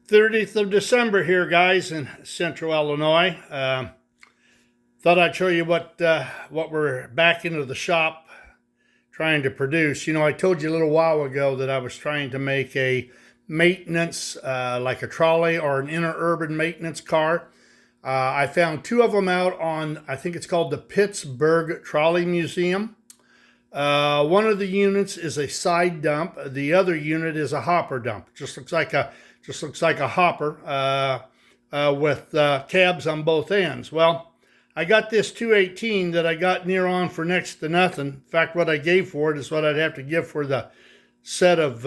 30th of December here, guys, in central Illinois. Thought I'd show you what we're back into the shop trying to produce. You know, I told you a little while ago that I was trying to make a maintenance, like a trolley or an interurban maintenance car. I found two of them out on, I think it's called the Pittsburgh Trolley Museum. One of the units is a side dump. The other unit is a hopper dump. Just looks like a hopper with cabs on both ends. Well, I got this 218 that I got near on for next to nothing. In fact, what I gave for it is what I'd have to give for the set of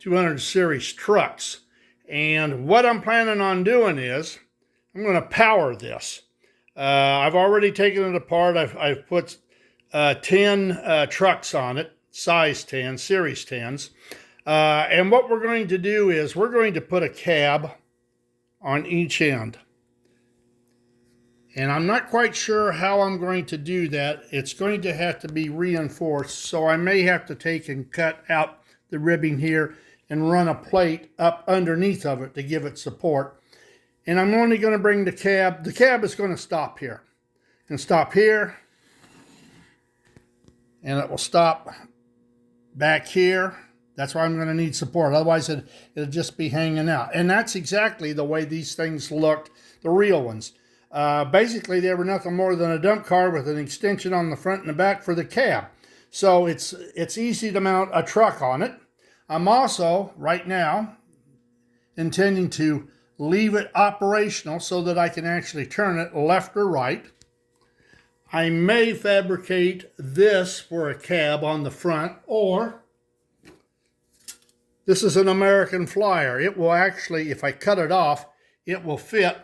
200 series trucks. And what I'm planning on doing is I'm going to power this. I've already taken it apart. I've put 10 trucks on it, size 10, series 10s. And what we're going to do is we're going to put a cab on each end. And I'm not quite sure how I'm going to do that. It's going to have to be reinforced, so I may have to take and cut out the ribbing here and run a plate up underneath of it to give it support. And I'm only going to bring the cab is going to stop here. And stop here. And it will stop back here. That's why I'm going to need support. Otherwise, it'll just be hanging out. And that's exactly the way these things looked, the real ones. Basically, they were nothing more than a dump car with an extension on the front and the back for the cab. So it's easy to mount a truck on it. I'm also, right now, intending to leave it operational so that I can actually turn it left or right. I may fabricate this for a cab on the front, or this is an American Flyer. It will actually, if I cut it off, it will fit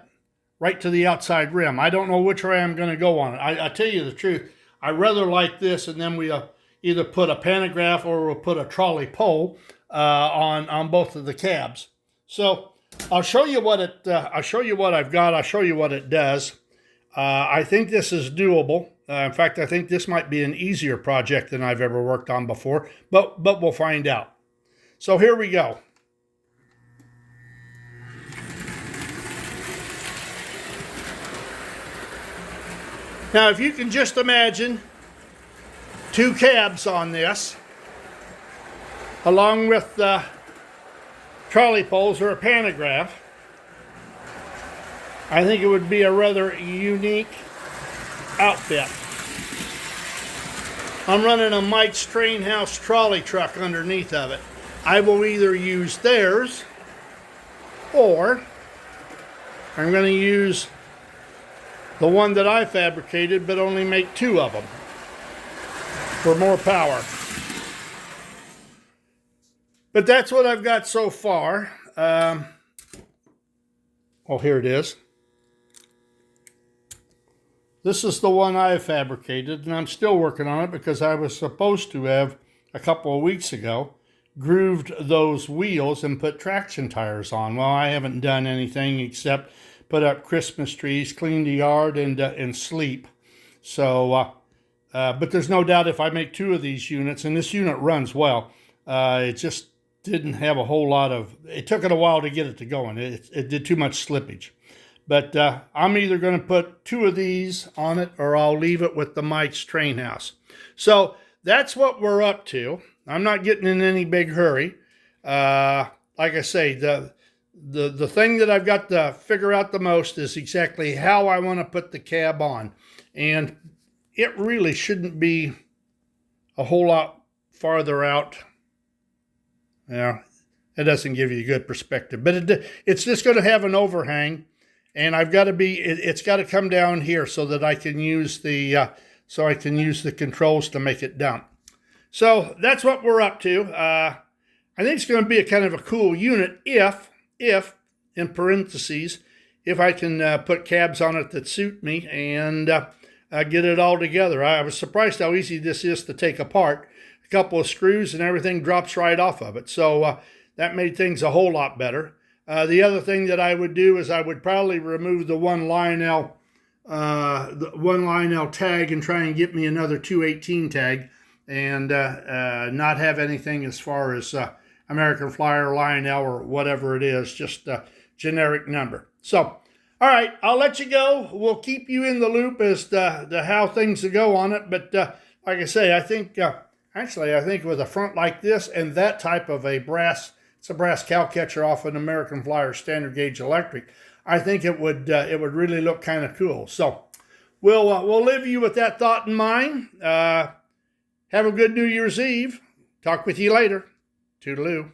right to the outside rim. I don't know which way I'm going to go on it. I tell you the truth, I rather like this, and then we'll either put a pantograph or we'll put a trolley pole on both of the cabs. So I'll show you what I'll show you what I've got. I'll show you what it does. I think this is doable. In fact, I think this might be an easier project than I've ever worked on before, but we'll find out. So here we go. Now, if you can just imagine two cabs on this, along with trolley poles or a pantograph, I think it would be a rather unique outfit. I'm running a Mike's Train House trolley truck underneath of it. I will either use theirs, or I'm going to use the one that I fabricated, but only make two of them for more power. But that's what I've got so far. Oh, here it is. This is the one I fabricated, and I'm still working on it because I was supposed to have, a couple of weeks ago, grooved those wheels and put traction tires on. Well, I haven't done anything except put up Christmas trees, clean the yard, and sleep. So, but there's no doubt if I make two of these units, and this unit runs well, it just didn't have a whole lot of, it took it a while to get it to going. It did too much slippage. But I'm either going to put two of these on it, or I'll leave it with the Mike's Train House. So that's what we're up to. I'm not getting in any big hurry. Like I say, the thing that I've got to figure out the most is exactly how I want to put the cab on. And it really shouldn't be a whole lot farther out. Yeah, it doesn't give you a good perspective. But it's just going to have an overhang. And I've got to it's got to come down here so that I can use the controls to make it dump. So that's what we're up to. I think it's going to be a kind of a cool unit if in parentheses, if I can put cabs on it that suit me and get it all together. I was surprised how easy this is to take apart. A couple of screws and everything drops right off of it. So that made things a whole lot better. The other thing that I would do is I would probably remove the one Lionel tag and try and get me another 218 tag, and not have anything as far as American Flyer, Lionel, or whatever it is, just a generic number. So, all right, I'll let you go. We'll keep you in the loop as to how things go on it. But like I say, I think I think with a front like this and that type of it's a brass cow catcher off an American Flyer standard gauge electric, I think it would really look kind of cool. So we'll leave you with that thought in mind. Have a good New Year's Eve. Talk with you later. Toodaloo.